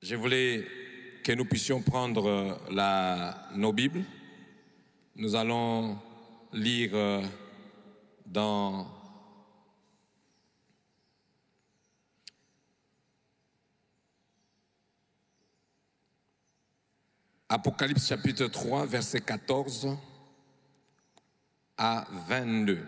Je voulais que nous puissions prendre nos Bibles. Nous allons lire dans Apocalypse chapitre 3, versets 14 à 22.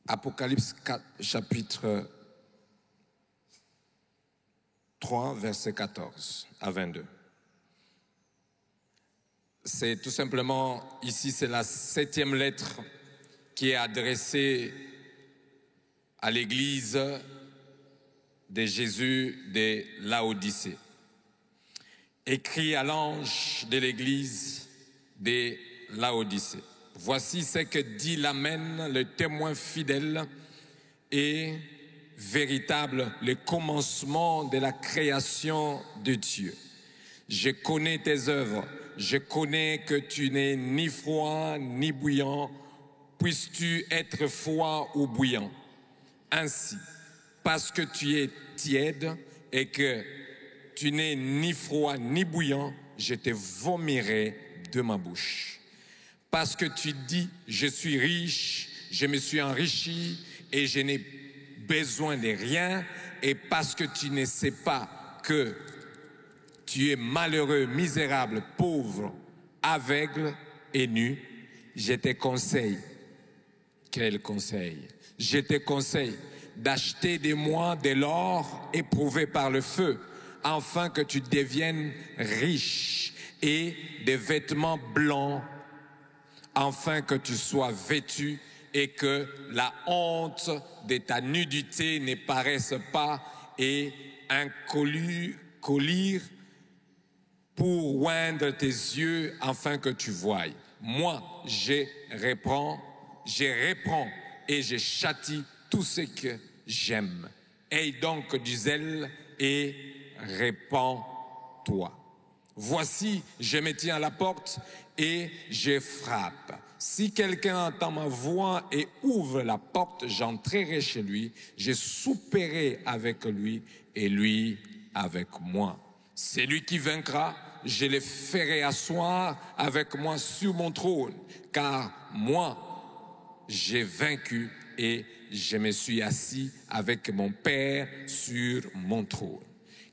Apocalypse 4, chapitre 3, verset 14 à 22. C'est tout simplement, ici, c'est la 7e lettre qui est adressée à l'église de Jésus de Laodicée. Écrit à l'ange de l'église de Laodicée. Voici ce que dit l'Amen, le témoin fidèle et véritable, le commencement de la création de Dieu. Je connais tes œuvres, je connais que tu n'es ni froid ni bouillant. Puisses-tu être froid ou bouillant? Ainsi, parce que tu es tiède et que tu n'es ni froid ni bouillant, je te vomirai de ma bouche. Parce que tu dis, je suis riche, je me suis enrichi et je n'ai besoin de rien, et parce que tu ne sais pas que tu es malheureux, misérable, pauvre, aveugle et nu, je te conseille. Quel conseil? Je te conseille d'acheter de moi de l'or éprouvé par le feu, afin que tu deviennes riche, et des vêtements blancs, afin que tu sois vêtu et que la honte de ta nudité ne paraisse pas, et un collier pour oindre tes yeux afin que tu voies. Moi, je reprends et je châtie tout ce que j'aime. Aie donc du zèle et répands-toi. Voici, je me tiens à la porte et je frappe. Si quelqu'un entend ma voix et ouvre la porte, j'entrerai chez lui, je souperai avec lui et lui avec moi. Celui qui vaincra, je le ferai asseoir avec moi sur mon trône, car moi, j'ai vaincu et je me suis assis avec mon Père sur mon trône.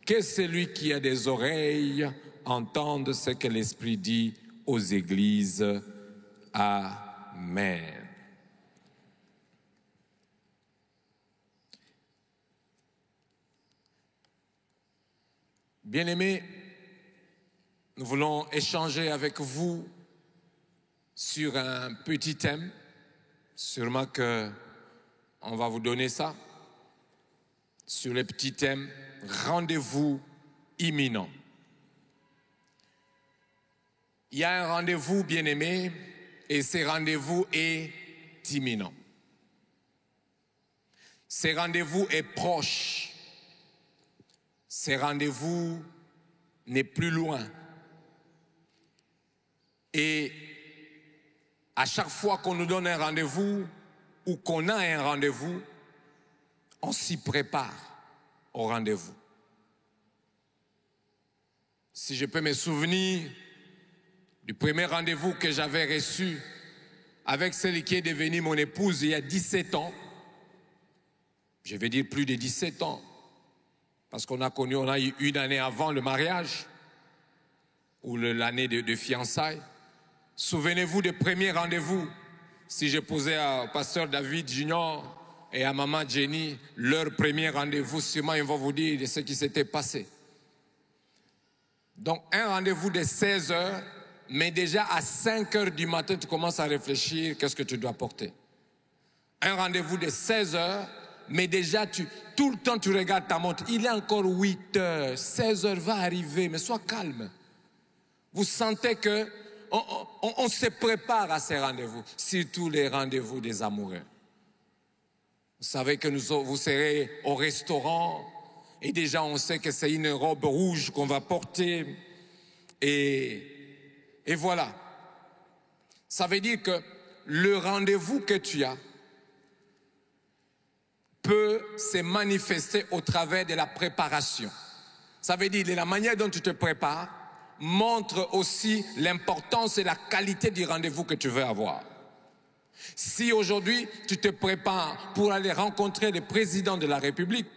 Que celui qui a des oreilles entende ce que l'Esprit dit aux églises. Amen. Bien-aimés, nous voulons échanger avec vous sur un petit thème. Sûrement que on va vous donner ça. Sur le petit thème, rendez-vous imminent. Il y a un rendez-vous, bien-aimé, et ce rendez-vous est imminent. Ce rendez-vous est proche. Ce rendez-vous n'est plus loin. Et à chaque fois qu'on nous donne un rendez-vous ou qu'on a un rendez-vous, on s'y prépare au rendez-vous. Si je peux me souvenir du premier rendez-vous que j'avais reçu avec celle qui est devenue mon épouse il y a 17 ans, je vais dire plus de 17 ans, parce on a eu une année avant le mariage, ou l'année de fiançailles. Souvenez-vous des premiers rendez-vous. Si je posais au pasteur David Junior et à maman Jenny leur premier rendez-vous, sûrement ils vont vous dire de ce qui s'était passé. Donc un rendez-vous de 16 heures, mais déjà à 5 heures du matin, tu commences à réfléchir qu'est-ce que tu dois porter. Un rendez-vous de 16 heures, mais déjà tout le temps tu regardes ta montre. Il est encore 8 heures, 16 heures va arriver, mais sois calme. Vous sentez que on se prépare à ces rendez-vous, surtout les rendez-vous des amoureux. Vous savez que vous serez au restaurant et déjà on sait que c'est une robe rouge qu'on va porter et voilà. Ça veut dire que le rendez-vous que tu as peut se manifester au travers de la préparation. Ça veut dire que la manière dont tu te prépares montre aussi l'importance et la qualité du rendez-vous que tu veux avoir. Si aujourd'hui tu te prépares pour aller rencontrer le président de la République,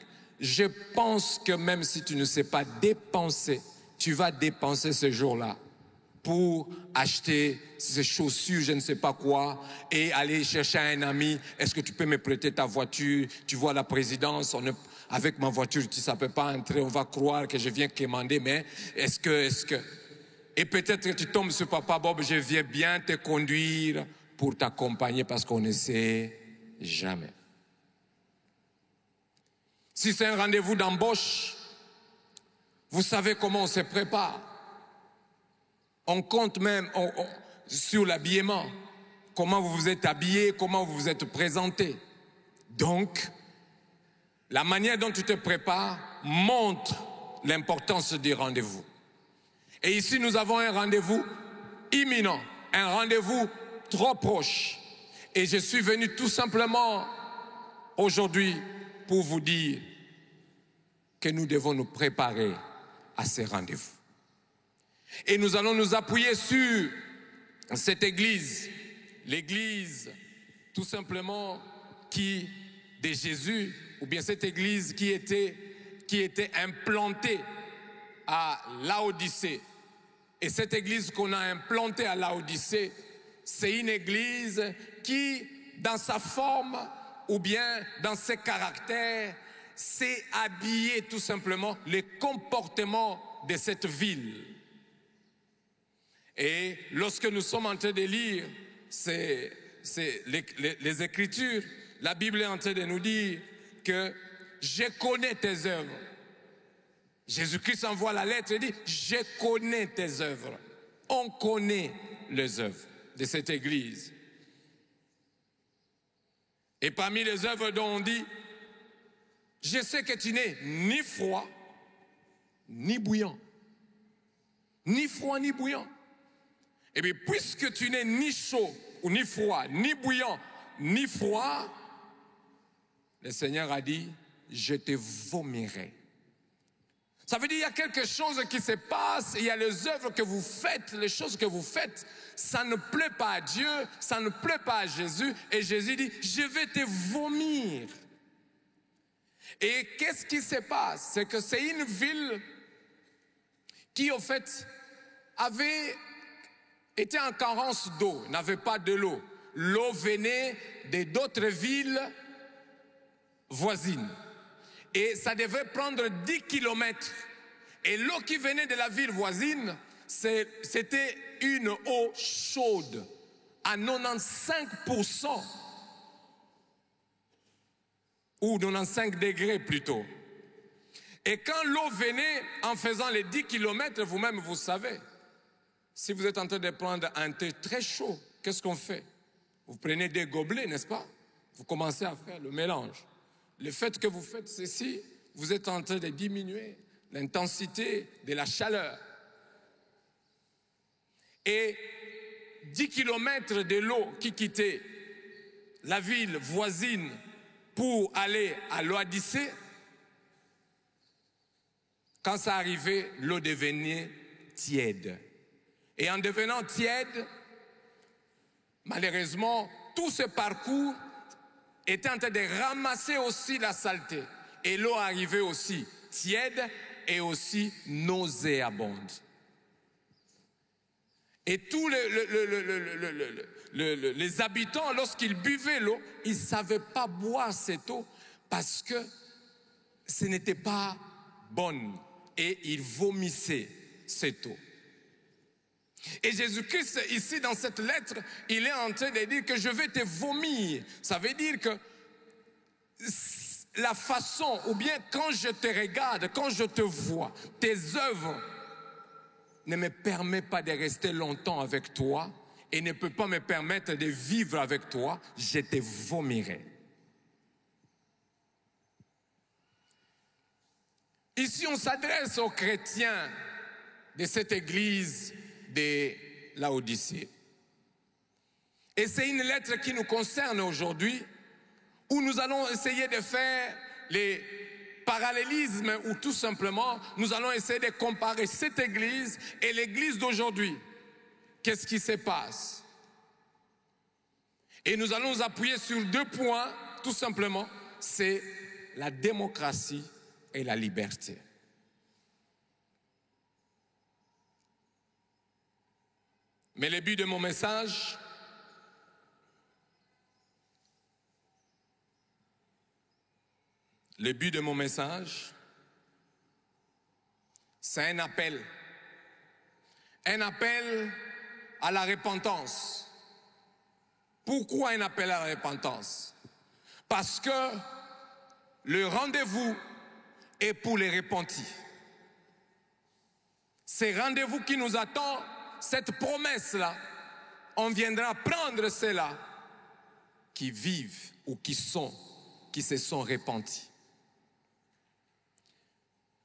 je pense que même si tu ne sais pas dépenser, tu vas dépenser ce jour-là pour acheter ces chaussures, je ne sais pas quoi, et aller chercher un ami. Est-ce que tu peux me prêter ta voiture? Tu vois la présidence, avec ma voiture, ça ne peut pas entrer, on va croire que je viens commander, mais est-ce que... Et peut-être que tu tombes sur Papa Bob, je viens bien te conduire pour t'accompagner parce qu'on ne sait jamais. Si c'est un rendez-vous d'embauche, vous savez comment on se prépare. On compte même sur l'habillement, comment vous vous êtes habillé, comment vous vous êtes présenté. Donc, la manière dont tu te prépares montre l'importance du rendez-vous. Et ici, nous avons un rendez-vous imminent, un rendez-vous trop proche. Et je suis venu tout simplement aujourd'hui pour vous dire que nous devons nous préparer à ces rendez-vous. Et nous allons nous appuyer sur cette église, l'église tout simplement de Jésus, ou bien cette église qui était implantée à Laodicée. Et cette église qu'on a implantée à Laodicée, c'est une église qui, dans sa forme ou bien dans ses caractères, s'est habillée tout simplement les comportements de cette ville. Et lorsque nous sommes en train de lire les Écritures, la Bible est en train de nous dire que je connais tes œuvres. Jésus-Christ envoie la lettre et dit, je connais tes œuvres. On connaît les œuvres de cette église. Et parmi les œuvres dont on dit, je sais que tu n'es ni froid, ni bouillant. Ni froid, ni bouillant. Et bien, puisque tu n'es ni chaud, ou ni froid, ni bouillant, ni froid, le Seigneur a dit, je te vomirai. Ça veut dire qu'il y a quelque chose qui se passe, il y a les œuvres que vous faites, les choses que vous faites, ça ne plaît pas à Dieu, ça ne plaît pas à Jésus, et Jésus dit, je vais te vomir. Et qu'est-ce qui se passe? C'est que c'est une ville qui, au fait, avait été en carence d'eau, n'avait pas de l'eau. L'eau venait d'autres villes voisines. Et ça devait prendre 10 kilomètres. Et l'eau qui venait de la ville voisine, c'était une eau chaude, à 95%. Ou 95 degrés plutôt. Et quand l'eau venait en faisant les 10 kilomètres, vous-même vous savez, si vous êtes en train de prendre un thé très chaud, qu'est-ce qu'on fait? Vous prenez des gobelets, n'est-ce pas? Vous commencez à faire le mélange. Le fait que vous faites ceci, vous êtes en train de diminuer l'intensité de la chaleur. Et 10 kilomètres de l'eau qui quittait la ville voisine pour aller à Laodicée, quand ça arrivait, l'eau devenait tiède. Et en devenant tiède, malheureusement, tout ce parcours était en train de ramasser aussi la saleté. Et l'eau arrivait aussi tiède et aussi nauséabonde. Et tous les habitants, lorsqu'ils buvaient l'eau, ils ne savaient pas boire cette eau parce que ce n'était pas bonne. Et ils vomissaient cette eau. Et Jésus-Christ, ici dans cette lettre, il est en train de dire que je vais te vomir. Ça veut dire que la façon, ou bien quand je te regarde, quand je te vois, tes œuvres ne me permettent pas de rester longtemps avec toi et ne peut pas me permettre de vivre avec toi, je te vomirai. Ici, on s'adresse aux chrétiens de cette église de Laodicée. Et c'est une lettre qui nous concerne aujourd'hui, où nous allons essayer de faire les parallélismes, ou tout simplement, nous allons essayer de comparer cette église et l'église d'aujourd'hui. Qu'est-ce qui se passe? Et nous allons nous appuyer sur 2 points, tout simplement, c'est la démocratie et la liberté. Mais le but de mon message, c'est un appel à la repentance. Pourquoi un appel à la repentance? Parce que le rendez-vous est pour les repentis. C'est rendez-vous qui nous attend, cette promesse-là, on viendra prendre ceux-là qui vivent ou qui se sont repentis.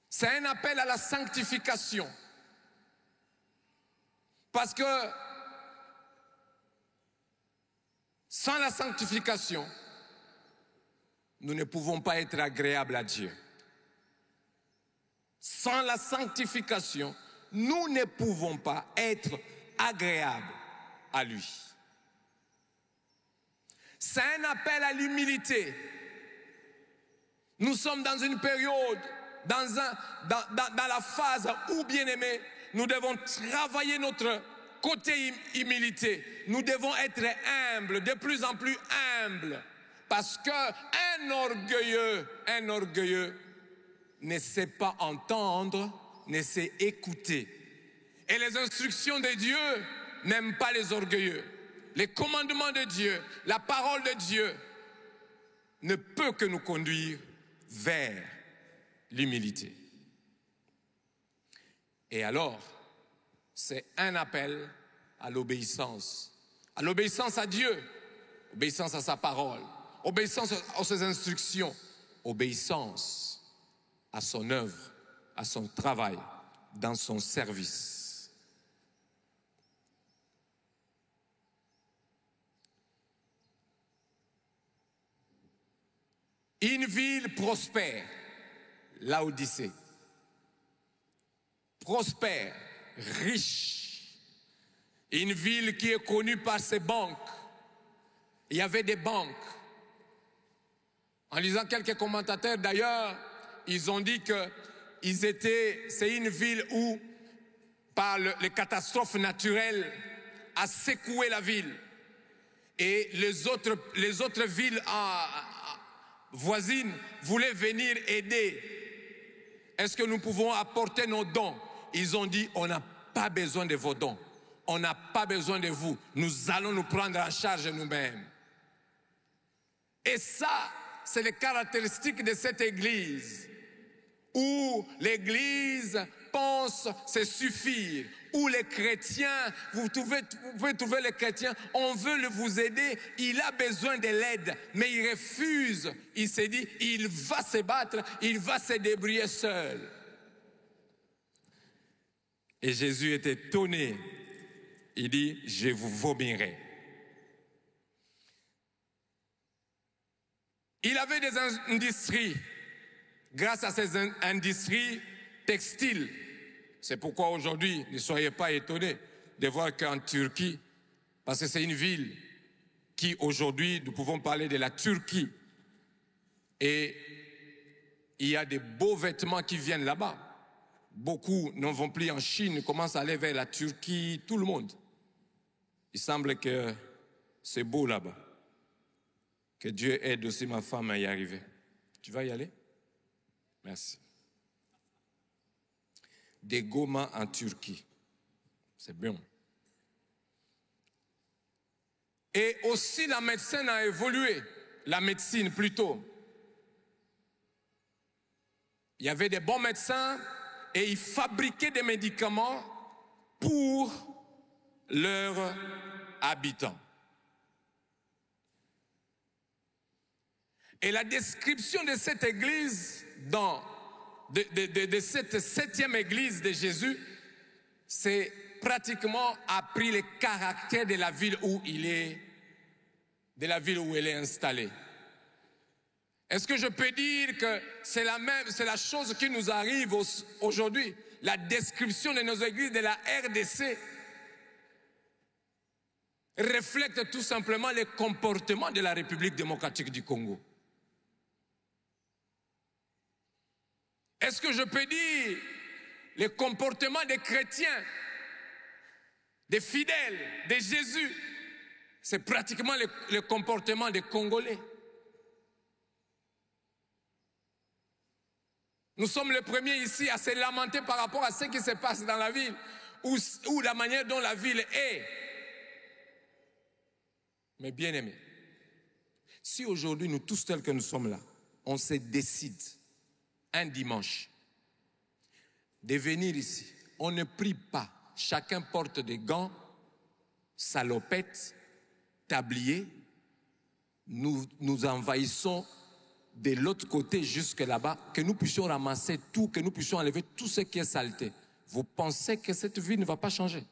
C'est un appel à la sanctification. Parce que sans la sanctification, nous ne pouvons pas être agréables à Dieu. Sans la sanctification, nous ne pouvons pas être agréables à lui. C'est un appel à l'humilité. Nous sommes dans une période, dans la phase où, bien aimé, nous devons travailler notre côté humilité. Nous devons être humbles, de plus en plus humbles. Parce qu'un orgueilleux ne sait pas entendre, ne sait écouter. Et les instructions de Dieu n'aiment pas les orgueilleux. Les commandements de Dieu, la parole de Dieu ne peut que nous conduire vers l'humilité. Et alors, c'est un appel à l'obéissance à Dieu, obéissance à sa parole, obéissance à ses instructions, obéissance à son œuvre, à son travail, dans son service. Une ville prospère, Laodicée. Prospère, riche. Une ville qui est connue par ses banques. Il y avait des banques. En lisant quelques commentateurs d'ailleurs, ils ont dit que c'est une ville où, par les catastrophes naturelles, a secoué la ville. Et les autres villes voisines voulaient venir aider. Est-ce que nous pouvons apporter nos dons? Ils ont dit, on n'a pas besoin de vos dons. On n'a pas besoin de vous. Nous allons nous prendre en charge nous-mêmes. Et ça, c'est les caractéristiques de cette église. Où l'église pense se suffire. Où les chrétiens, vous pouvez trouver les chrétiens, on veut vous aider, il a besoin de l'aide, mais il refuse. Il s'est dit, il va se battre, il va se débrouiller seul. Et Jésus est étonné. Il dit, je vous vomirai. Il avait des industries. Grâce à ces industries textiles, c'est pourquoi aujourd'hui, ne soyez pas étonnés de voir qu'en Turquie, parce que c'est une ville qui aujourd'hui, nous pouvons parler de la Turquie, et il y a des beaux vêtements qui viennent là-bas. Beaucoup n'en vont plus en Chine, commencent à aller vers la Turquie, tout le monde. Il semble que c'est beau là-bas. Que Dieu aide aussi ma femme à y arriver. Tu vas y aller? Merci. Des Goma en Turquie. C'est bien. Et aussi la médecine a évolué. La médecine plutôt. Il y avait des bons médecins et ils fabriquaient des médicaments pour leurs habitants. Et la description de cette église, de cette 7e église de Jésus, c'est pratiquement a pris le caractère de la ville où il est de la ville où elle est installée. Est-ce que je peux dire que c'est la chose qui nous arrive aujourd'hui? La description de nos églises de la RDC reflète tout simplement le comportement de la République démocratique du Congo. Est-ce que je peux dire le comportement des chrétiens, des fidèles, de Jésus? C'est pratiquement le comportement des Congolais. Nous sommes les premiers ici à se lamenter par rapport à ce qui se passe dans la ville, ou la manière dont la ville est. Mais bien aimés, si aujourd'hui nous tous tels que nous sommes là, on se décide un dimanche de venir ici, on ne prie pas, chacun porte des gants, salopettes, tabliers, nous envahissons de l'autre côté jusque là-bas, que nous puissions ramasser tout, que nous puissions enlever tout ce qui est saleté. Vous pensez que cette vie ne va pas changer?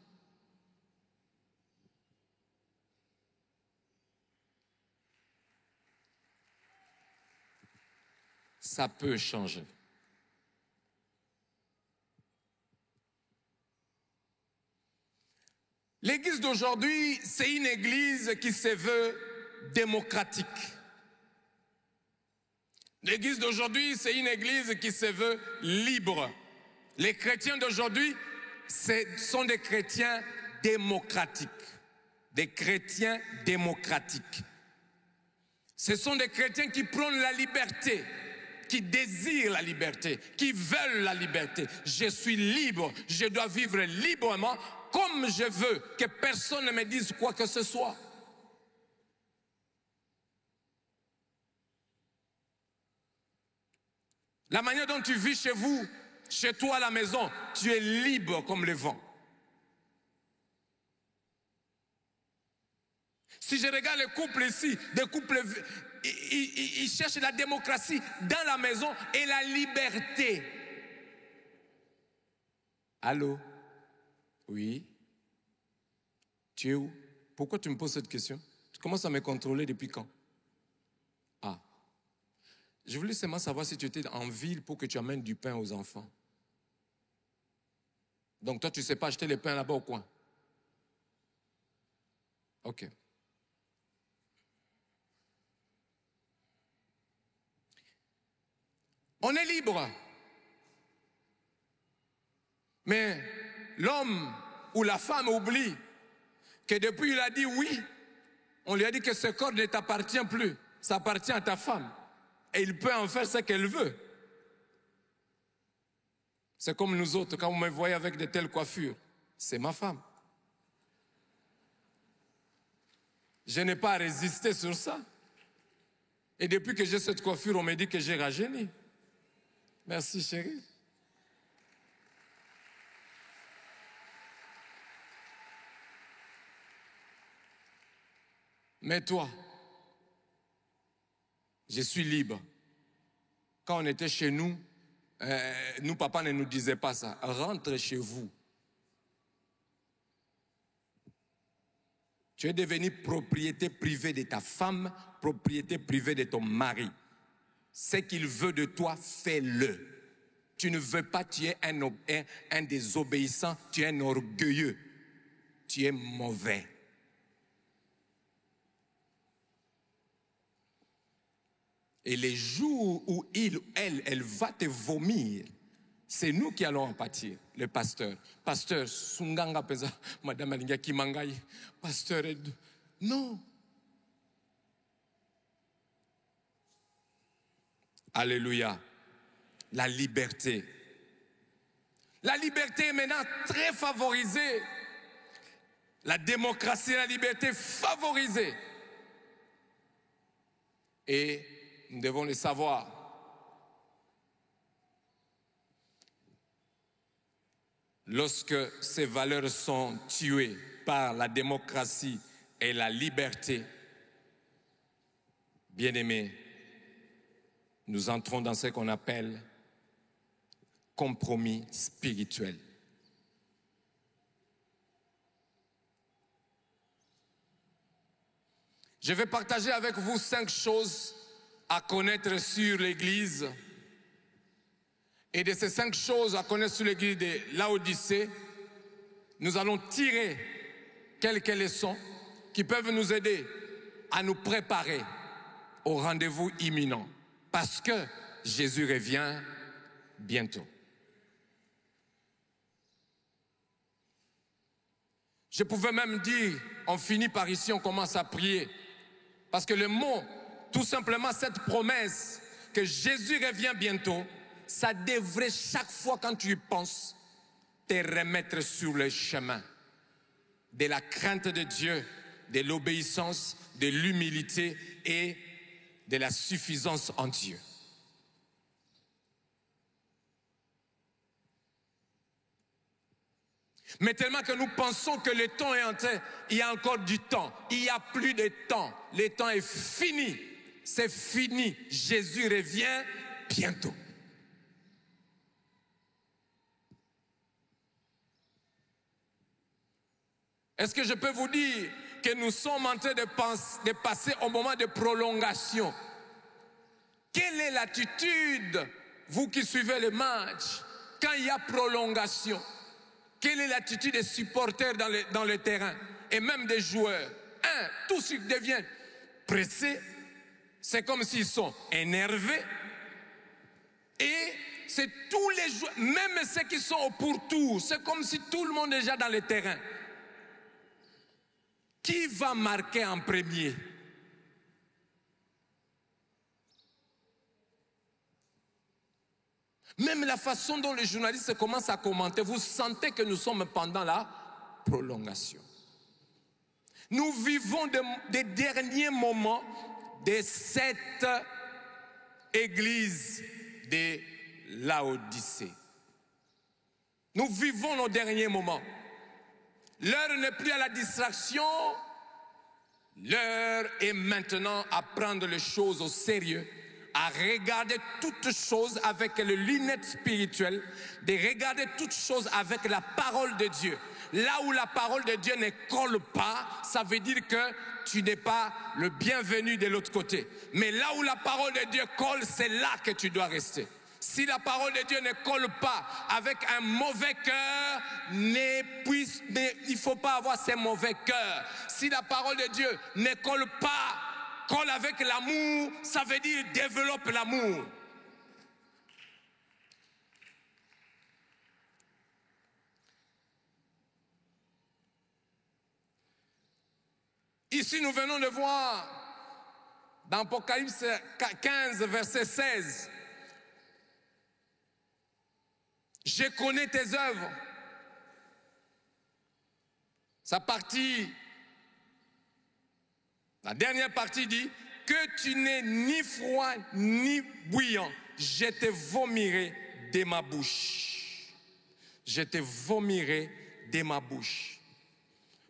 Ça peut changer. L'église d'aujourd'hui, c'est une église qui se veut démocratique. L'église d'aujourd'hui, c'est une église qui se veut libre. Les chrétiens d'aujourd'hui sont des chrétiens démocratiques. Des chrétiens démocratiques. Ce sont des chrétiens qui prônent la liberté, qui désirent la liberté, qui veulent la liberté. Je suis libre, je dois vivre librement comme je veux, que personne ne me dise quoi que ce soit. La manière dont tu vis chez vous, chez toi à la maison, tu es libre comme le vent. Si je regarde les couples ici, des couples, ils cherchent la démocratie dans la maison et la liberté. Allô? Oui? Tu es où? Pourquoi tu me poses cette question? Tu commences à me contrôler depuis quand? Ah. Je voulais seulement savoir si tu étais en ville pour que tu amènes du pain aux enfants. Donc toi, tu ne sais pas acheter les pains là-bas au coin. Ok. On est libre. Mais l'homme ou la femme oublie que depuis il a dit oui, on lui a dit que ce corps ne t'appartient plus. Ça appartient à ta femme. Et il peut en faire ce qu'elle veut. C'est comme nous autres, quand vous me voyez avec de telles coiffures, c'est ma femme. Je n'ai pas résisté sur ça. Et depuis que j'ai cette coiffure, on me dit que j'ai rajeuni. Merci chérie. Mais toi, je suis libre. Quand on était chez nous, papa ne nous disait pas ça. Rentre chez vous. Tu es devenu propriété privée de ta femme, propriété privée de ton mari. Ce qu'il veut de toi, fais-le. Tu ne veux pas, tu es un désobéissant, tu es un orgueilleux. Tu es mauvais. Et les jours où elle va te vomir, c'est nous qui allons en pâtir, le pasteur. Pasteur, Sunganga Pesa, Madame Alinga Kimangai, pasteur, non. Alléluia. La liberté. La liberté est maintenant très favorisée. La démocratie et la liberté favorisée. Et nous devons le savoir. Lorsque ces valeurs sont tuées par la démocratie et la liberté, bien-aimés, nous entrons dans ce qu'on appelle compromis spirituel. Je vais partager avec vous 5 choses à connaître sur l'Église. Et de ces 5 choses à connaître sur l'Église de Laodicée, nous allons tirer quelques leçons qui peuvent nous aider à nous préparer au rendez-vous imminent. Parce que Jésus revient bientôt. Je pouvais même dire, on finit par ici, on commence à prier. Parce que le mot, tout simplement cette promesse que Jésus revient bientôt, ça devrait chaque fois quand tu y penses, te remettre sur le chemin de la crainte de Dieu, de l'obéissance, de l'humilité et de la suffisance en Dieu. Mais tellement que nous pensons que le temps est entré, il y a encore du temps, il n'y a plus de temps, le temps est fini, c'est fini, Jésus revient bientôt. Est-ce que je peux vous dire que nous sommes en train de passer au moment de prolongation? Quelle est l'attitude, vous qui suivez le match, quand il y a prolongation? Quelle est l'attitude des supporters dans le terrain et même des joueurs? Tous ceux qui deviennent pressés, c'est comme s'ils sont énervés. Et c'est tous les joueurs, même ceux qui sont au pourtour, c'est comme si tout le monde est déjà dans le terrain. Qui va marquer en premier? Même la façon dont les journalistes commencent à commenter, vous sentez que nous sommes pendant la prolongation. Nous vivons des derniers moments de cette église de Laodicée. Nous vivons nos derniers moments. L'heure n'est plus à la distraction. L'heure est maintenant à prendre les choses au sérieux, à regarder toutes choses avec les lunettes spirituelles, de regarder toutes choses avec la parole de Dieu. Là où la parole de Dieu ne colle pas, ça veut dire que tu n'es pas le bienvenu de l'autre côté. Mais là où la parole de Dieu colle, c'est là que tu dois rester. Si la parole de Dieu ne colle pas avec un mauvais cœur, il ne faut pas avoir ces mauvais cœurs. Si la parole de Dieu ne colle pas, colle avec l'amour, ça veut dire développe l'amour. Ici, nous venons de voir dans Apocalypse 15, verset 16. Je connais tes œuvres. Sa partie, la dernière partie dit que tu n'es ni froid ni bouillant. Je te vomirai de ma bouche. Je te vomirai de ma bouche.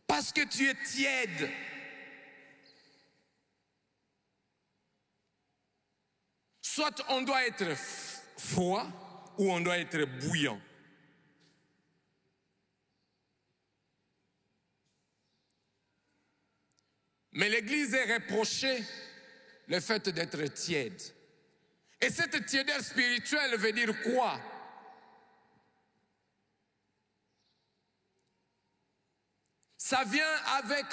Parce que tu es tiède. Soit on doit être froid ou on doit être bouillant. Mais l'Église est reprochée le fait d'être tiède. Et cette tiédeur spirituelle veut dire quoi? Ça vient avec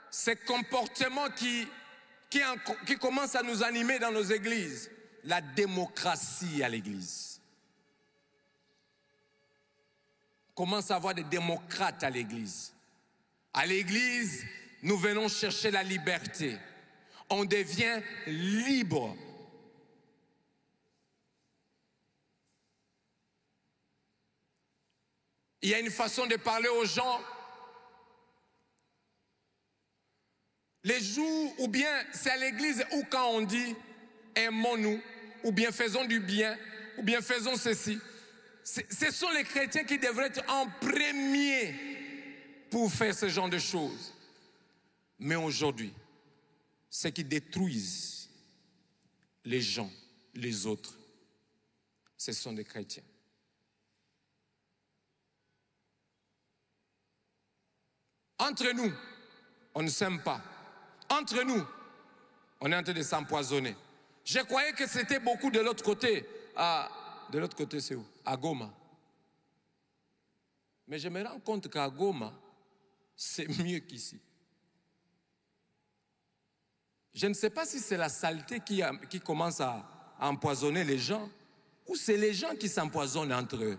ces comportements qui commencent à nous animer dans nos églises. La démocratie à l'église. On commence à avoir des démocrates à l'église. À l'église, nous venons chercher la liberté. On devient libre. Il y a une façon de parler aux gens. Les jours, ou bien c'est à l'église où quand on dit aimons-nous, ou bien faisons du bien, ou bien faisons ceci. Ce sont les chrétiens qui devraient être en premier pour faire ce genre de choses. Mais aujourd'hui, ceux qui détruisent les gens, les autres, ce sont des chrétiens. Entre nous, on ne s'aime pas. Entre nous, on est en train de s'empoisonner. Je croyais que c'était beaucoup de l'autre côté. De l'autre côté, c'est où? À Goma. Mais je me rends compte qu'à Goma, c'est mieux qu'ici. Je ne sais pas si c'est la saleté qui commence à empoisonner les gens ou c'est les gens qui s'empoisonnent entre eux.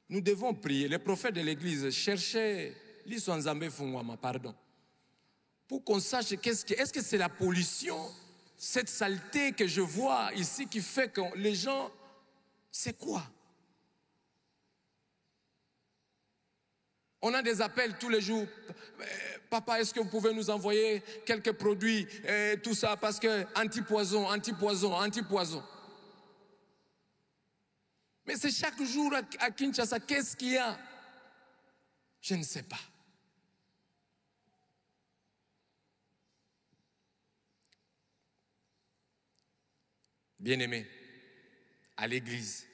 Nous devons prier. Les prophètes de l'Église cherchaient l'Iswanzambe Fungwama, pardon, pour qu'on sache est-ce que c'est la pollution, cette saleté que je vois ici qui fait que les gens, c'est quoi? On a des appels tous les jours. Papa, est-ce que vous pouvez nous envoyer quelques produits, tout ça, parce que anti-poison, anti-poison, anti-poison. Mais c'est chaque jour à Kinshasa, qu'est-ce qu'il y a? Je ne sais pas. Bien-aimés, à l'église,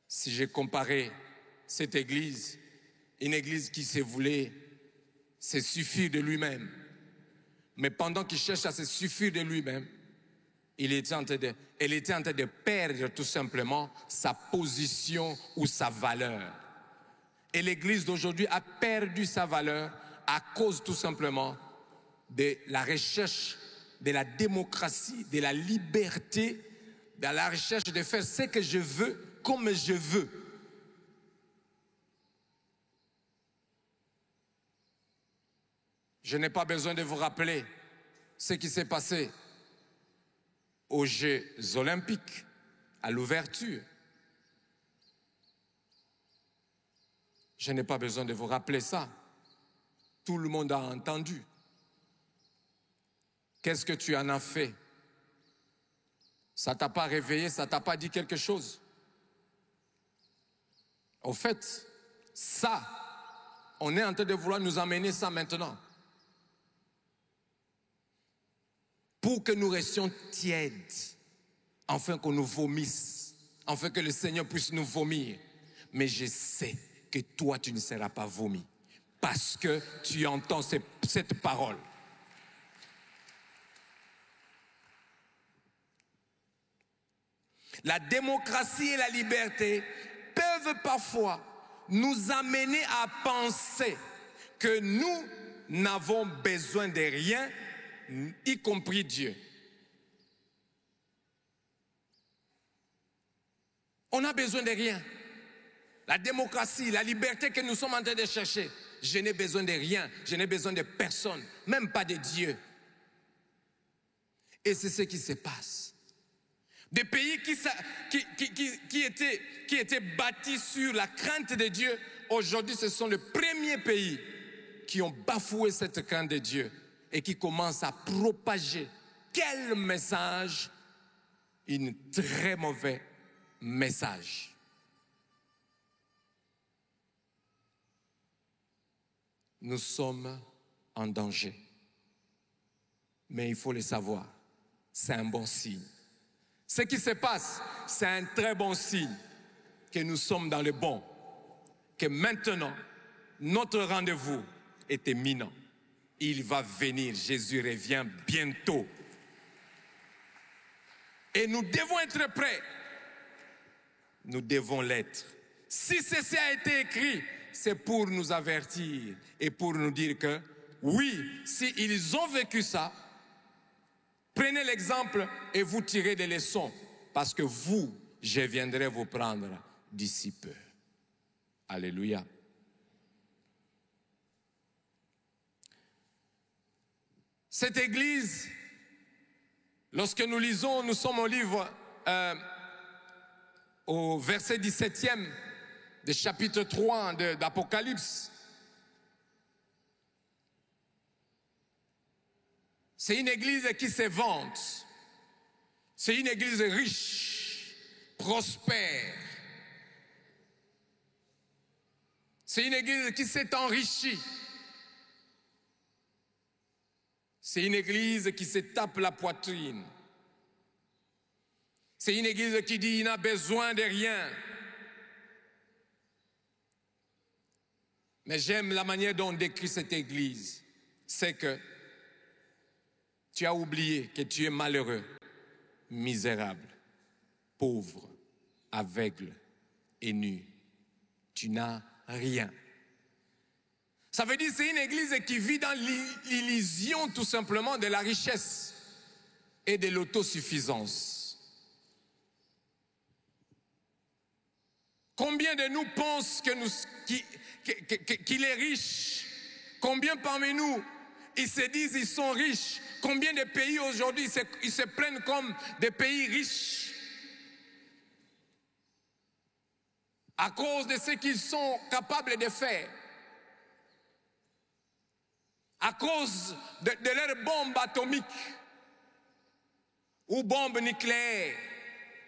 si j'ai comparé cette église, une église qui se voulait se suffire de lui-même, mais pendant qu'il cherche à se suffire de lui-même, elle était en train de perdre tout simplement sa position ou sa valeur. Et l'église d'aujourd'hui a perdu sa valeur à cause tout simplement de la recherche de la démocratie, de la liberté, de la recherche de faire ce que je veux comme je veux. Je n'ai pas besoin de vous rappeler ce qui s'est passé aux Jeux olympiques, à l'ouverture. Je n'ai pas besoin de vous rappeler ça. Tout le monde a entendu. Qu'est-ce que tu en as fait? Ça ne t'a pas réveillé, ça ne t'a pas dit quelque chose? Au fait, ça, on est en train de vouloir nous emmener ça maintenant. Pour que nous restions tièdes, afin qu'on nous vomisse, afin que le Seigneur puisse nous vomir. Mais je sais que toi, tu ne seras pas vomi, parce que tu entends cette parole. La démocratie et la liberté peuvent parfois nous amener à penser que nous n'avons besoin de rien, y compris Dieu. On n'a besoin de rien. La démocratie, la liberté que nous sommes en train de chercher, je n'ai besoin de rien, je n'ai besoin de personne, même pas de Dieu. Et c'est ce qui se passe. Des pays qui étaient bâtis sur la crainte de Dieu, aujourd'hui ce sont les premiers pays qui ont bafoué cette crainte de Dieu et qui commencent à propager. Quel message? Un très mauvais message. Nous sommes en danger. Mais il faut le savoir, c'est un bon signe. Ce qui se passe, c'est un très bon signe que nous sommes dans le bon, que maintenant, notre rendez-vous est imminent. Il va venir, Jésus revient bientôt. Et nous devons être prêts. Nous devons l'être. Si ceci a été écrit, c'est pour nous avertir et pour nous dire que, oui, s'ils ont vécu ça, prenez l'exemple et vous tirez des leçons, parce que vous, je viendrai vous prendre d'ici peu. Alléluia. Cette église, lorsque nous lisons, nous sommes au livre, au verset 17e du chapitre 3 d'Apocalypse. C'est une église qui se vante. C'est une église riche, prospère. C'est une église qui s'est enrichie. C'est une église qui se tape la poitrine. C'est une église qui dit qu'il n'a besoin de rien. Mais j'aime la manière dont on décrit cette église. c'est que tu as oublié que tu es malheureux, misérable, pauvre, aveugle et nu. Tu n'as rien. Ça veut dire que c'est une église qui vit dans l'illusion tout simplement de la richesse et de l'autosuffisance. Combien de nous pensent qu'il est riche? Combien parmi nous, ils se disent qu'ils sont riches? Combien de pays aujourd'hui, ils se plaignent comme des pays riches? À cause de ce qu'ils sont capables de faire. À cause de leurs bombes atomiques ou bombes nucléaires.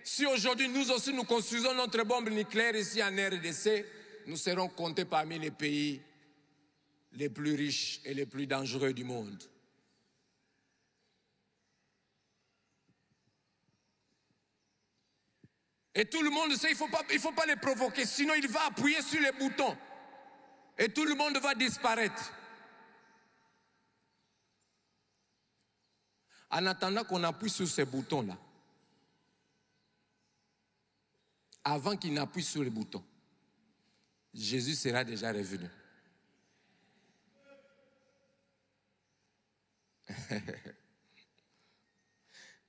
Si aujourd'hui nous aussi nous construisons notre bombe nucléaire ici en RDC, nous serons comptés parmi les pays les plus riches et les plus dangereux du monde. Et tout le monde sait, il faut pas les provoquer, sinon il va appuyer sur les boutons. Et tout le monde va disparaître. En attendant qu'on appuie sur ces boutons-là, avant qu'il n'appuie sur les boutons, Jésus sera déjà revenu.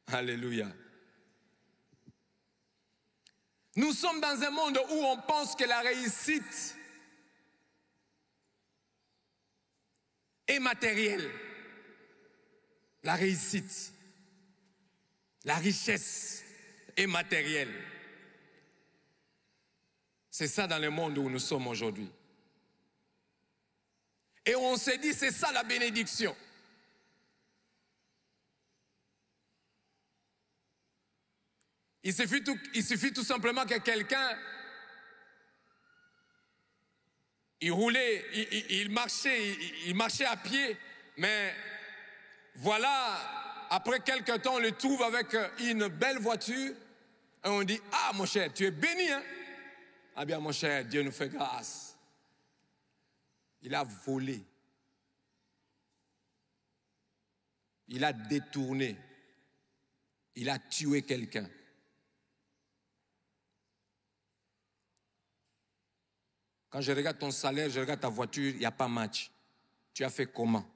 Alléluia. Nous sommes dans un monde où on pense que la réussite est matérielle. La réussite, la richesse est matérielle. C'est ça dans le monde où nous sommes aujourd'hui. Et on s'est dit, c'est ça la bénédiction. Il suffit tout simplement que quelqu'un, il roulait, il marchait à pied, mais voilà, après quelque temps, on le trouve avec une belle voiture, et on dit, ah mon cher, tu es béni, hein? Ah bien mon cher, Dieu nous fait grâce. Il a volé. Il a détourné. Il a tué quelqu'un. Quand je regarde ton salaire, je regarde ta voiture, il n'y a pas match. Tu as fait comment?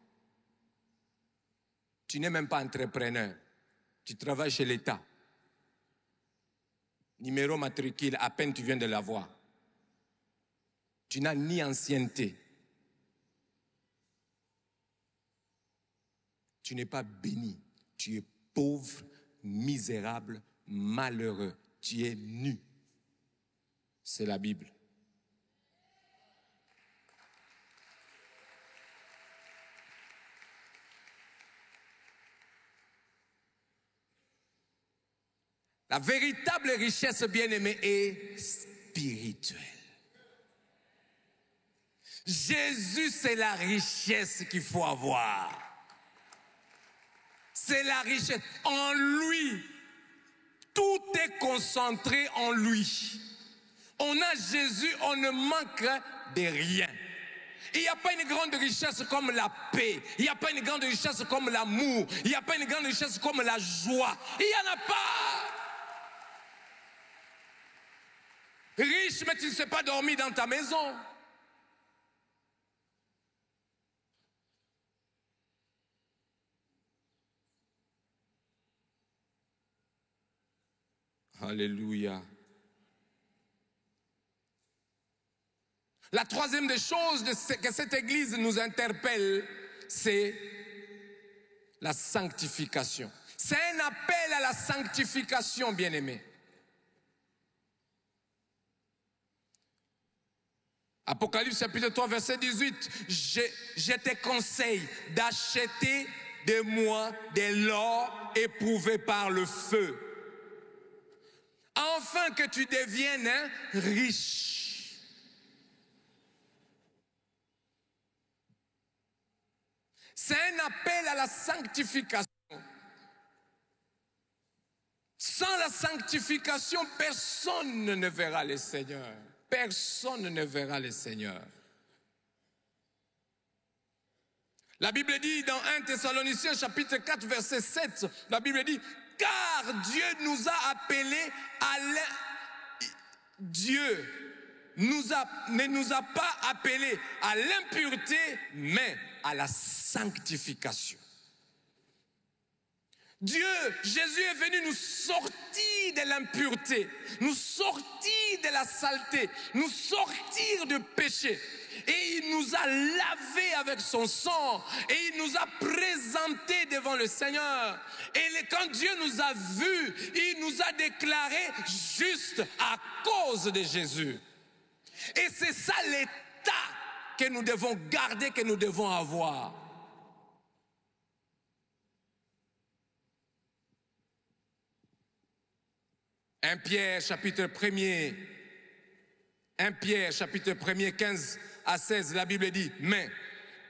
Tu n'es même pas entrepreneur. Tu travailles chez l'État. Numéro matricule, à peine tu viens de l'avoir. Tu n'as ni ancienneté. Tu n'es pas béni. Tu es pauvre, misérable, malheureux. Tu es nu. C'est la Bible. La véritable richesse, bien-aimée, est spirituelle. Jésus, c'est la richesse qu'il faut avoir. C'est la richesse. En lui, tout est concentré en lui. On a Jésus, on ne manque de rien. Il n'y a pas une grande richesse comme la paix. Il n'y a pas une grande richesse comme l'amour. Il n'y a pas une grande richesse comme la joie. Il n'y en a pas. Riche, mais tu ne sais pas dormir dans ta maison. Alléluia. La troisième des choses que cette église nous interpelle, c'est la sanctification. C'est un appel à la sanctification, bien-aimés. Apocalypse chapitre 3, verset 18. Je te conseille d'acheter de moi de l'or éprouvé par le feu, afin que tu deviennes riche. C'est un appel à la sanctification. Sans la sanctification, personne ne verra le Seigneur. Personne ne verra le Seigneur. La Bible dit dans 1 Thessaloniciens chapitre 4 verset 7, la Bible dit, car Dieu nous a appelés à ne nous a pas appelés à l'impureté, mais à la sanctification. Dieu, Jésus est venu nous sortir de l'impureté, nous sortir de la saleté, nous sortir du péché. Et il nous a lavés avec son sang et il nous a présentés devant le Seigneur. Et quand Dieu nous a vus, il nous a déclarés justes à cause de Jésus. Et c'est ça l'état que nous devons garder, que nous devons avoir. Un Pierre chapitre 1er, 1 Pierre chapitre 1er, 15 à 16, la Bible dit, mais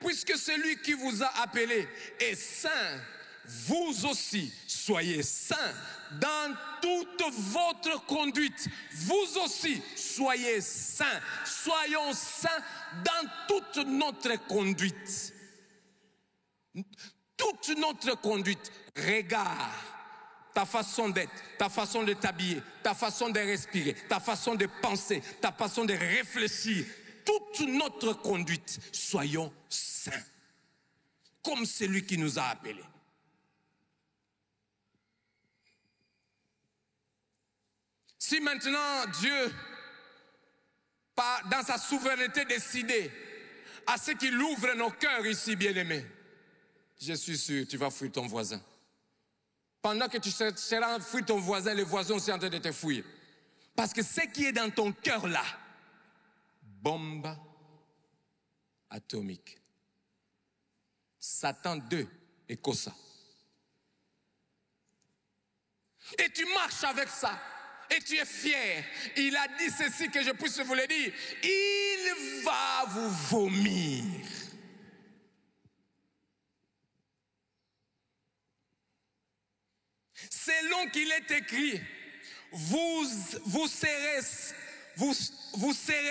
puisque celui qui vous a appelé est saint, vous aussi soyez saints dans toute votre conduite. Vous aussi soyez saints. Soyons saints dans toute notre conduite. Toute notre conduite. Regarde ta façon d'être, ta façon de t'habiller, ta façon de respirer, ta façon de penser, ta façon de réfléchir. Toute notre conduite, soyons saints, comme celui qui nous a appelés. Si maintenant Dieu, dans sa souveraineté décidée, à ce qu'il ouvre nos cœurs ici, bien-aimés, je suis sûr, tu vas fuir ton voisin. Pendant que tu seras fuir ton voisin, les voisins sont en train de te fuir. Parce que ce qui est dans ton cœur là, bombe atomique. Satan 2 et Kosa. Et tu marches avec ça. Et tu es fier. Il a dit ceci que je puisse vous le dire. Il va vous vomir. Selon qu'il est écrit, vous serez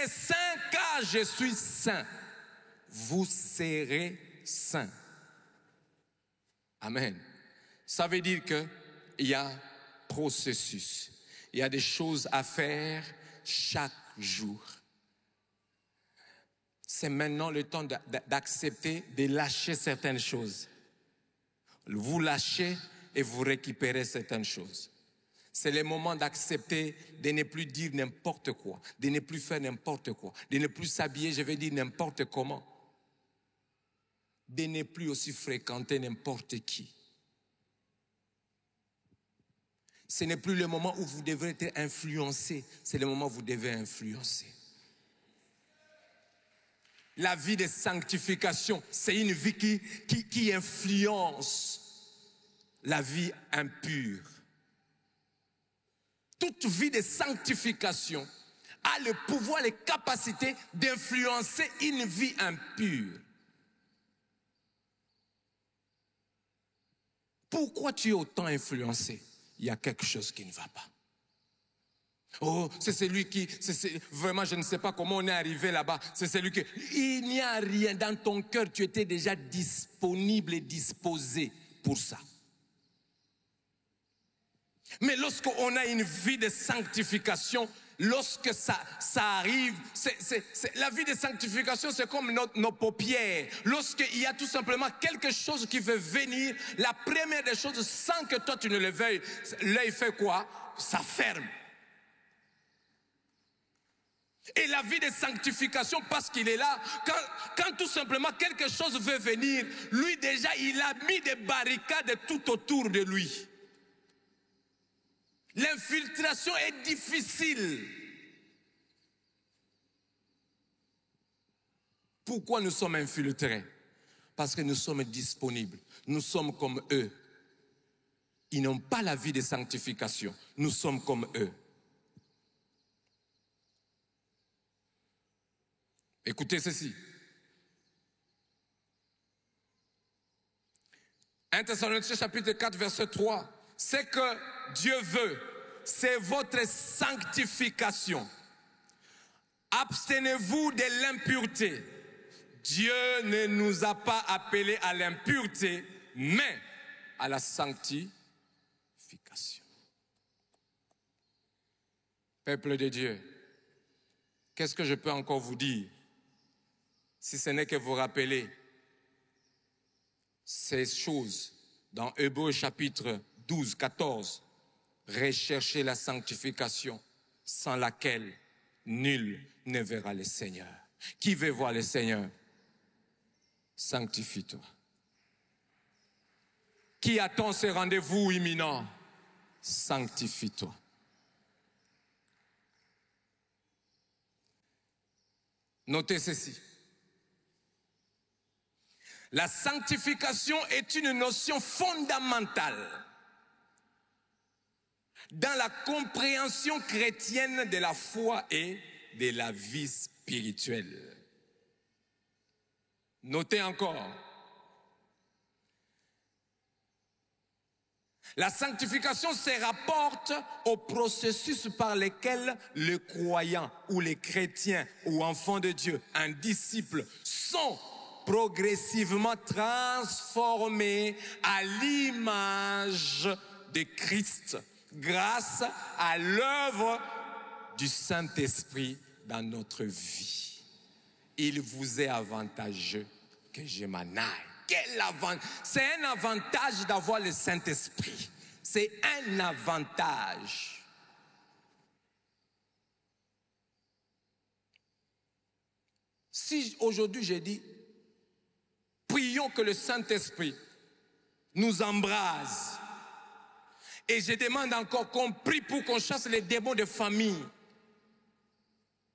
saints car je suis saint. Vous serez saints. Amen. Ça veut dire qu'il y a un processus. Il y a des choses à faire chaque jour. C'est maintenant le temps d'accepter, de lâcher certaines choses. Vous lâchez et vous récupérez certaines choses. C'est le moment d'accepter de ne plus dire n'importe quoi, de ne plus faire n'importe quoi, de ne plus s'habiller, je vais dire n'importe comment, de ne plus aussi fréquenter n'importe qui. Ce n'est plus le moment où vous devrez être influencé, c'est le moment où vous devez influencer. La vie de sanctification, c'est une vie qui influence la vie impure. Toute vie de sanctification a le pouvoir, les capacités d'influencer une vie impure. Pourquoi tu es autant influencé? Il y a quelque chose qui ne va pas. Oh, c'est celui qui... vraiment, je ne sais pas comment on est arrivé là-bas. C'est celui qui... Il n'y a rien dans ton cœur. Tu étais déjà disponible et disposé pour ça. Mais lorsqu'on a une vie de sanctification, lorsque ça arrive, la vie de sanctification, c'est comme nos paupières. Lorsqu'il y a tout simplement quelque chose qui veut venir, la première des choses, sans que toi tu ne le veuilles, l'œil fait quoi? Ça ferme. Et la vie de sanctification, parce qu'il est là, quand tout simplement quelque chose veut venir, lui déjà, il a mis des barricades tout autour de lui. L'infiltration est difficile. Pourquoi nous sommes infiltrés? Parce que nous sommes disponibles. Nous sommes comme eux. Ils n'ont pas la vie de sanctification. Nous sommes comme eux. Écoutez ceci. 1 Thessaloniciens chapitre 4 verset 3. Ce que Dieu veut, c'est votre sanctification. Abstenez-vous de l'impureté. Dieu ne nous a pas appelés à l'impureté, mais à la sanctification. Peuple de Dieu, qu'est-ce que je peux encore vous dire, si ce n'est que vous rappeler ces choses dans Hébreux chapitre 12, 14. Recherchez la sanctification sans laquelle nul ne verra le Seigneur. Qui veut voir le Seigneur? Sanctifie-toi. Qui attend ce rendez-vous imminent? Sanctifie-toi. Notez ceci. La sanctification est une notion fondamentale dans la compréhension chrétienne de la foi et de la vie spirituelle. Notez encore. La sanctification se rapporte au processus par lequel le croyant ou les chrétiens ou enfants de Dieu, un disciple, sont progressivement transformés à l'image de Christ grâce à l'œuvre du Saint-Esprit dans notre vie. Il vous est avantageux que je m'en aille. Quel avantage! C'est un avantage d'avoir le Saint-Esprit. C'est un avantage. Si aujourd'hui j'ai dit, prions que le Saint-Esprit nous embrase. Et je demande encore qu'on prie pour qu'on chasse les démons de famille.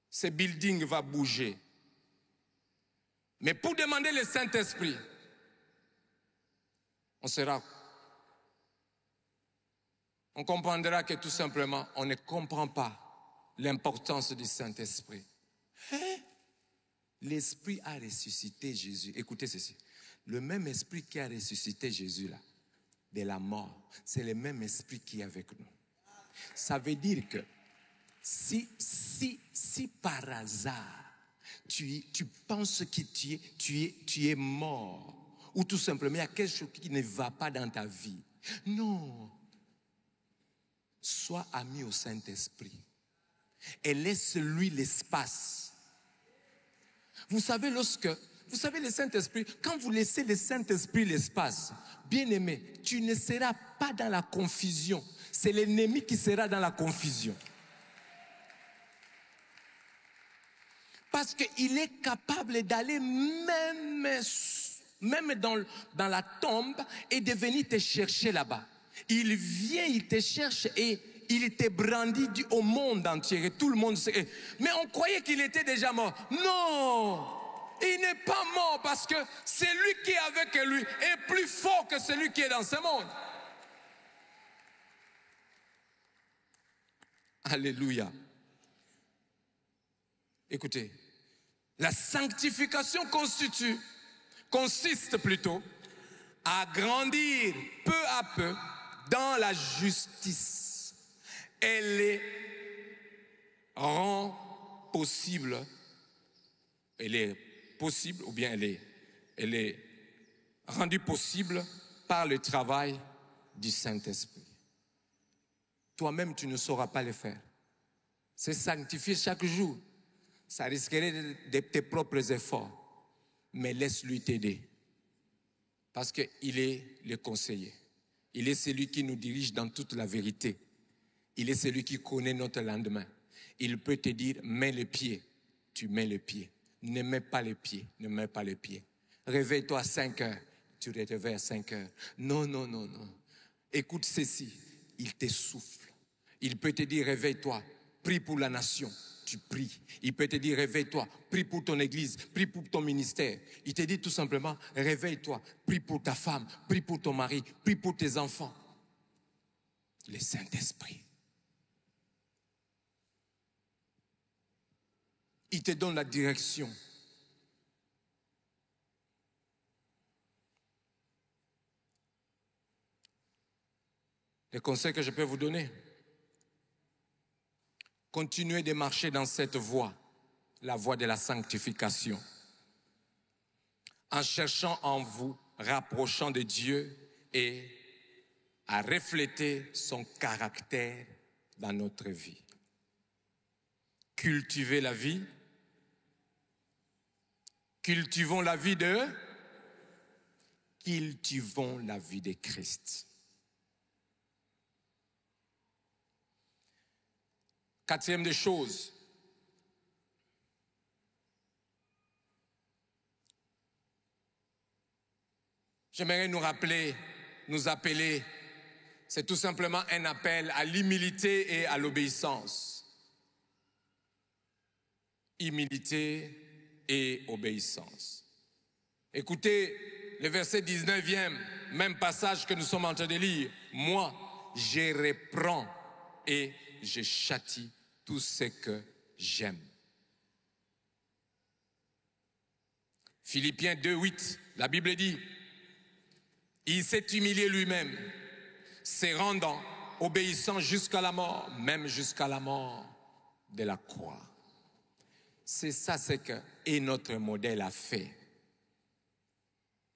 Ce building va bouger. Mais pour demander le Saint-Esprit, on comprendra que tout simplement, on ne comprend pas l'importance du Saint-Esprit. L'Esprit a ressuscité Jésus. Écoutez ceci. Le même Esprit qui a ressuscité Jésus là, de la mort, c'est le même Esprit qui est avec nous. Ça veut dire que si par hasard, tu penses que tu es mort, ou tout simplement il y a quelque chose qui ne va pas dans ta vie, non. Sois ami au Saint-Esprit et laisse-lui l'espace. Vous savez, le Saint-Esprit, quand vous laissez le Saint-Esprit l'espace, bien-aimé, tu ne seras pas dans la confusion. C'est l'ennemi qui sera dans la confusion. Parce qu'il est capable d'aller même dans la tombe et de venir te chercher là-bas. Il vient, il te cherche et il te brandit au monde entier. Et tout le monde sait. Mais on croyait qu'il était déjà mort. Non! Il n'est pas mort parce que celui qui est avec lui est plus fort que celui qui est dans ce monde. Alléluia. Écoutez, la sanctification consiste plutôt à grandir peu à peu dans la justice. Elle est possible ou bien elle est rendue possible par le travail du Saint-Esprit. Toi-même, tu ne sauras pas le faire. C'est sanctifier chaque jour. Ça risquerait de tes propres efforts. Mais laisse-lui t'aider. Parce qu'il est le conseiller. Il est celui qui nous dirige dans toute la vérité. Il est celui qui connaît notre lendemain. Il peut te dire, mets le pied. Tu mets le pied. Ne mets pas les pieds. Ne mets pas les pieds. Réveille-toi à 5 heures. Tu te réveilles à 5 heures. Non. Écoute ceci. Il te souffle. Il peut te dire, réveille-toi. Prie pour la nation. Tu pries. Il peut te dire, réveille-toi, prie pour ton église, prie pour ton ministère. Il te dit tout simplement, réveille-toi, prie pour ta femme, prie pour ton mari, prie pour tes enfants. Le Saint-Esprit. Il te donne la direction. Le conseil que je peux vous donner, continuez de marcher dans cette voie, la voie de la sanctification. en cherchant en vous, rapprochant de Dieu et à refléter son caractère dans notre vie. Cultiver la vie. Cultivons la vie de Christ. Quatrième des choses, j'aimerais nous rappeler, nous appeler, c'est tout simplement un appel à l'humilité et à l'obéissance. Humilité et obéissance. Écoutez le verset 19e, même passage que nous sommes en train de lire. Moi, je reprends et je châtie tout ce que j'aime. Philippiens 2:8, la Bible dit, il s'est humilié lui-même, se rendant obéissant jusqu'à la mort, même jusqu'à la mort de la croix. C'est ça ce que notre modèle a fait.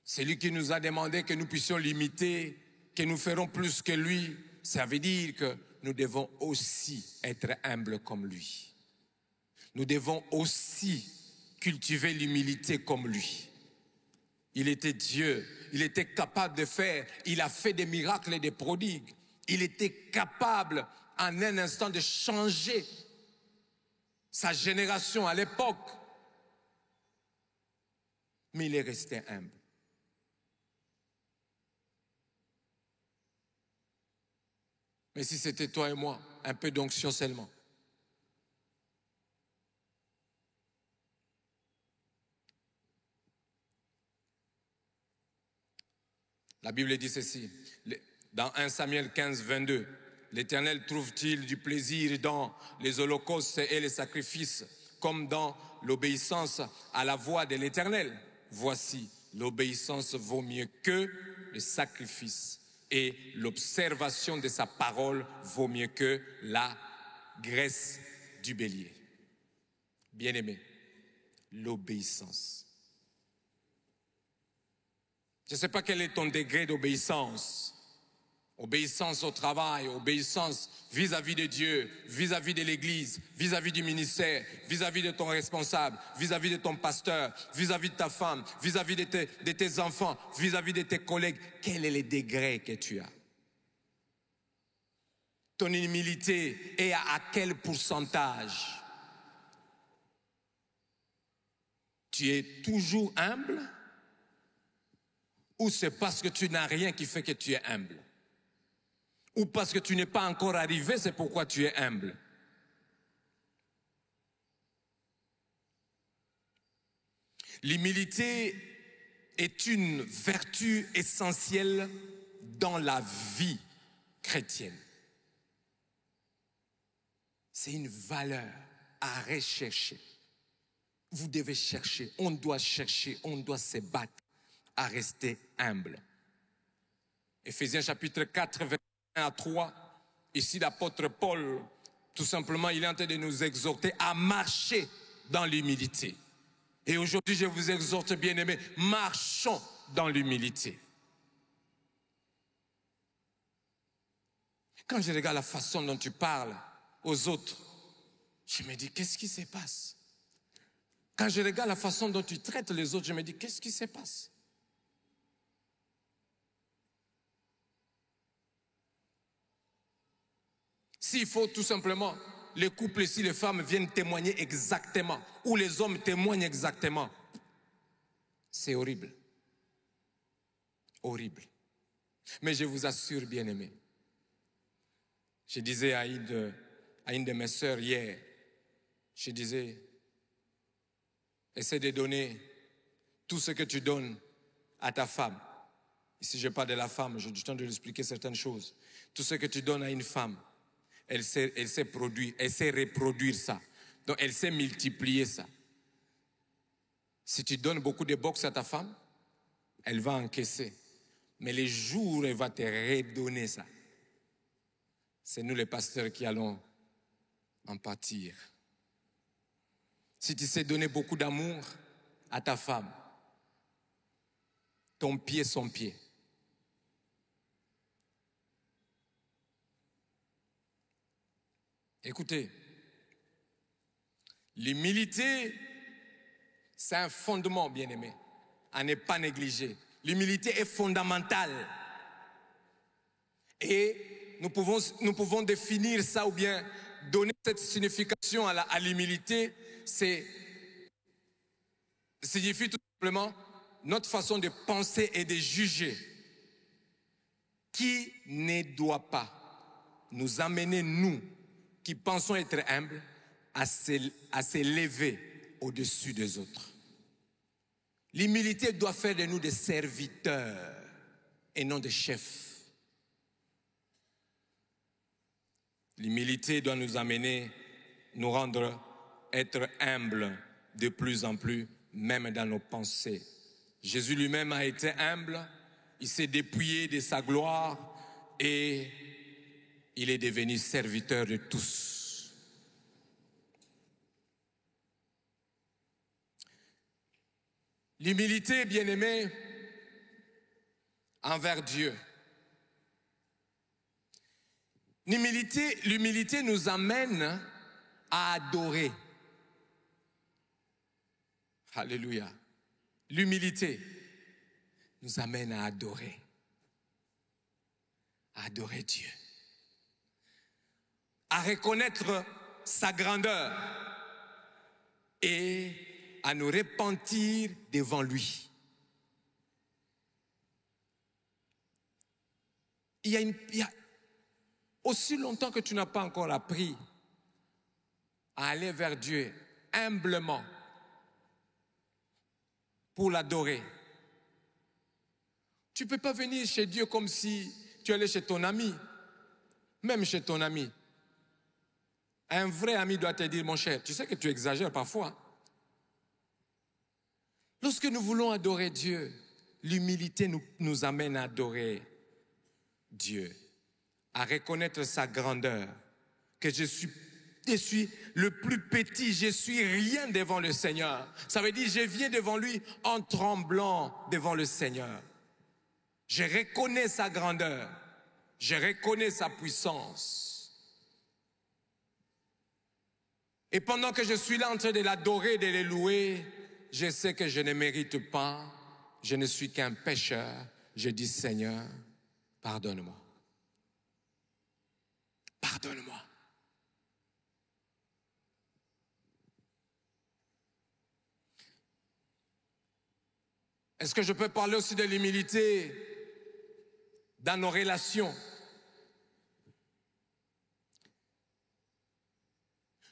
C'est lui qui nous a demandé que nous puissions l'imiter, que nous ferons plus que lui. Ça veut dire que nous devons aussi être humbles comme lui. Nous devons aussi cultiver l'humilité comme lui. Il était Dieu, il était capable de faire, il a fait des miracles et des prodigues. Il était capable en un instant de changer sa génération à l'époque. Mais il est resté humble. Mais si c'était toi et moi, un peu d'onction seulement. La Bible dit ceci, dans 1 Samuel 15, 22, l'Éternel trouve-t-il du plaisir dans les holocaustes et les sacrifices, comme dans l'obéissance à la voix de l'Éternel? Voici, l'obéissance vaut mieux que le sacrifice, et l'observation de sa parole vaut mieux que la graisse du bélier. Bien-aimé, l'obéissance. Je ne sais pas quel est ton degré d'obéissance. Obéissance au travail, obéissance vis-à-vis de Dieu, vis-à-vis de l'Église, vis-à-vis du ministère, vis-à-vis de ton responsable, vis-à-vis de ton pasteur, vis-à-vis de ta femme, vis-à-vis de tes enfants, vis-à-vis de tes collègues. Quel est le degré que tu as? Ton humilité est à quel pourcentage? Tu es toujours humble? Ou c'est parce que tu n'as rien qui fait que tu es humble? Ou parce que tu n'es pas encore arrivé, c'est pourquoi tu es humble? L'humilité est une vertu essentielle dans la vie chrétienne. C'est une valeur à rechercher. Vous devez chercher, on doit se battre à rester humble. Éphésiens chapitre 4, verset 1 à 3, ici l'apôtre Paul, tout simplement, il est en train de nous exhorter à marcher dans l'humilité. Et aujourd'hui, je vous exhorte, bien-aimés, marchons dans l'humilité. Quand je regarde la façon dont tu parles aux autres, je me dis, qu'est-ce qui se passe? Quand je regarde la façon dont tu traites les autres, je me dis, qu'est-ce qui se passe? S'il faut tout simplement, les couples, si les femmes viennent témoigner exactement, ou les hommes témoignent exactement, c'est horrible. Horrible. Mais je vous assure, bien-aimés, je disais à une de mes sœurs hier, je disais, essaie de donner tout ce que tu donnes à ta femme. Ici, je parle de la femme, j'ai du temps de lui expliquer certaines choses. Tout ce que tu donnes à une femme, elle sait produire, elle sait reproduire ça. Donc, elle sait multiplier ça. Si tu donnes beaucoup de box à ta femme, elle va encaisser. Mais les jours où elle va te redonner ça, c'est nous les pasteurs qui allons en pâtir. Si tu sais donner beaucoup d'amour à ta femme, ton pied son pied. Écoutez, l'humilité, c'est un fondement, bien-aimé, à ne pas négliger. L'humilité est fondamentale. Et nous pouvons définir ça ou bien donner cette signification à l'humilité. Signifie tout simplement notre façon de penser et de juger qui ne doit pas nous amener, nous, qui pensons être humbles, à s'élever au-dessus des autres. L'humilité doit faire de nous des serviteurs et non des chefs. L'humilité doit nous amener, nous rendre, être humbles de plus en plus, même dans nos pensées. Jésus lui-même a été humble, il s'est dépouillé de sa gloire et il est devenu serviteur de tous. L'humilité, bien-aimé, envers Dieu. L'humilité nous amène à adorer. Alléluia. L'humilité nous amène à adorer. À adorer Dieu. À reconnaître sa grandeur et à nous repentir devant lui. Il y a aussi longtemps que tu n'as pas encore appris à aller vers Dieu humblement pour l'adorer. Tu ne peux pas venir chez Dieu comme si tu allais chez ton ami, même chez ton ami. Un vrai ami doit te dire, mon cher, tu sais que tu exagères parfois. Lorsque nous voulons adorer Dieu, l'humilité nous amène à adorer Dieu, à reconnaître sa grandeur, que je suis le plus petit, je suis rien devant le Seigneur. Ça veut dire, je viens devant lui en tremblant devant le Seigneur. Je reconnais sa grandeur, je reconnais sa puissance. Et pendant que je suis là en train de l'adorer, de le louer, je sais que je ne mérite pas, je ne suis qu'un pécheur. Je dis, Seigneur, pardonne-moi. Pardonne-moi. Est-ce que je peux parler aussi de l'humilité dans nos relations?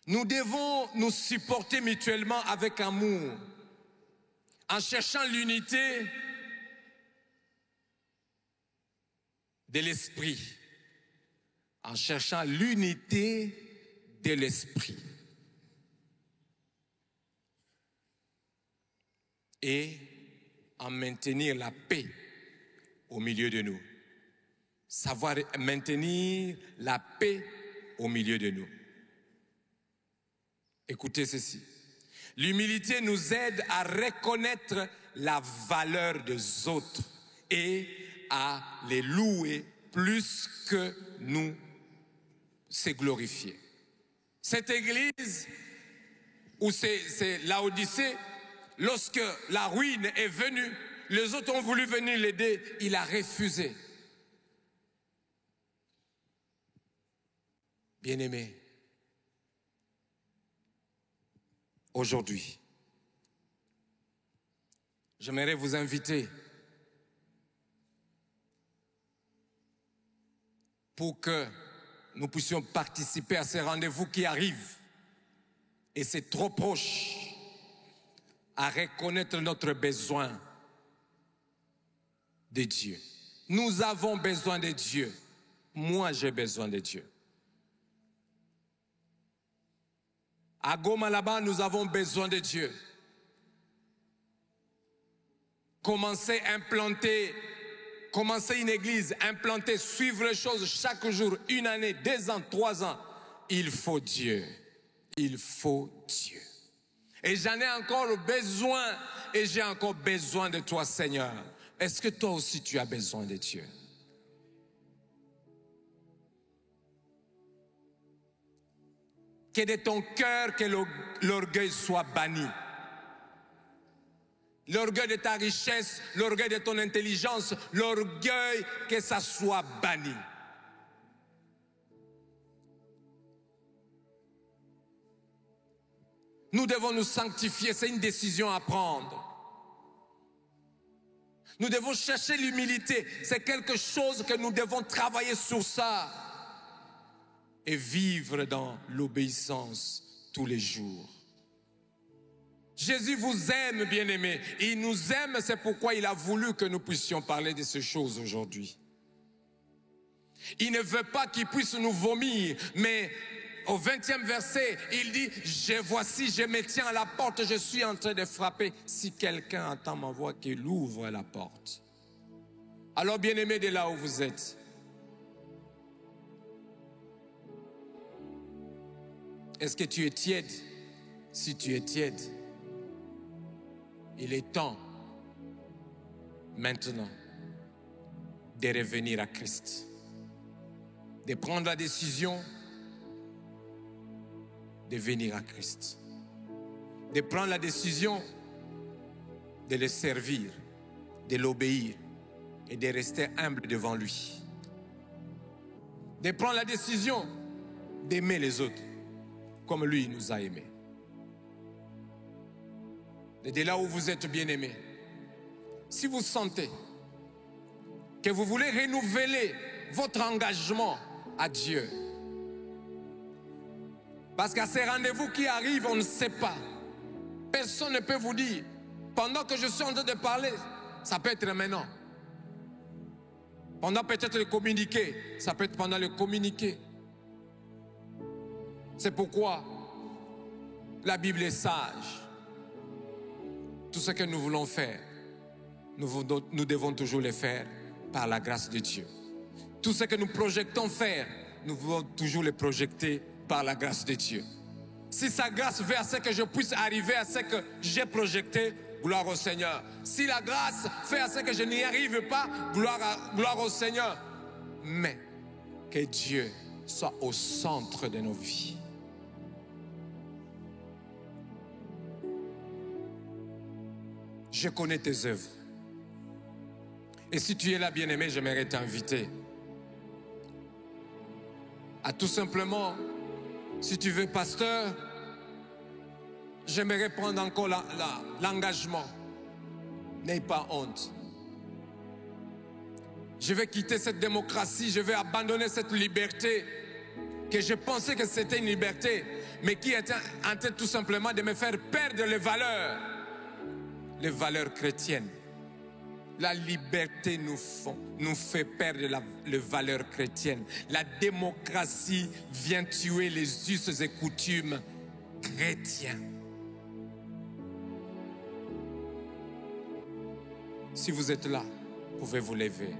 Nous devons nous supporter mutuellement avec amour, en cherchant l'unité de l'esprit. En cherchant l'unité de l'esprit. Et en maintenir la paix au milieu de nous. Savoir maintenir la paix au milieu de nous. Écoutez ceci. L'humilité nous aide à reconnaître la valeur des autres et à les louer plus que nous se glorifier. Cette église, où c'est Laodicée, lorsque la ruine est venue, les autres ont voulu venir l'aider, il a refusé. Bien-aimés, aujourd'hui, j'aimerais vous inviter pour que nous puissions participer à ces rendez-vous qui arrivent. Et c'est trop proche à reconnaître notre besoin de Dieu. Nous avons besoin de Dieu. Moi, j'ai besoin de Dieu. À Goma, là-bas, nous avons besoin de Dieu. Commencer une église, implanter, suivre les choses chaque jour, 1 année, 2 ans, 3 ans. Il faut Dieu. Il faut Dieu. Et j'en ai encore besoin, et j'ai encore besoin de toi, Seigneur. Est-ce que toi aussi tu as besoin de Dieu? Que de ton cœur que l'orgueil soit banni. L'orgueil de ta richesse, l'orgueil de ton intelligence, l'orgueil que ça soit banni. Nous devons nous sanctifier, c'est une décision à prendre. Nous devons chercher l'humilité, c'est quelque chose que nous devons travailler sur ça et vivre dans l'obéissance tous les jours. Jésus vous aime, bien-aimés. Il nous aime, c'est pourquoi il a voulu que nous puissions parler de ces choses aujourd'hui. Il ne veut pas qu'il puisse nous vomir, mais au 20e verset, il dit, voici, je me tiens à la porte, je suis en train de frapper. Si quelqu'un entend ma voix, qu'il ouvre la porte. Alors, bien-aimés, de là où vous êtes, est-ce que tu es tiède? Si tu es tiède, il est temps, maintenant, de revenir à Christ. De prendre la décision de venir à Christ. De prendre la décision de le servir, de l'obéir et de rester humble devant lui. De prendre la décision d'aimer les autres comme lui nous a aimés. Et de là où vous êtes bien-aimés, si vous sentez que vous voulez renouveler votre engagement à Dieu, parce qu'à ces rendez-vous qui arrivent, on ne sait pas. Personne ne peut vous dire, pendant que je suis en train de parler, ça peut être maintenant. Pendant peut-être le communiqué, ça peut être pendant le communiqué. C'est pourquoi la Bible est sage. Tout ce que nous voulons faire, nous devons toujours le faire par la grâce de Dieu. Tout ce que nous projetons faire, nous devons toujours le projeter par la grâce de Dieu. Si sa grâce veut à ce que je puisse arriver à ce que j'ai projeté, gloire au Seigneur. Si la grâce fait à ce que je n'y arrive pas, gloire au Seigneur. Mais que Dieu soit au centre de nos vies. Je connais tes œuvres. Et si tu es là, bien-aimé, j'aimerais t'inviter à tout simplement, si tu veux, pasteur, j'aimerais prendre encore l'engagement. N'aie pas honte. Je vais quitter cette démocratie, je vais abandonner cette liberté que je pensais que c'était une liberté, mais qui était en train tout simplement de me faire perdre les valeurs chrétiennes. La liberté nous fait perdre les valeurs chrétiennes. La démocratie vient tuer les us et coutumes chrétiens. Si vous êtes là, vous pouvez vous lever.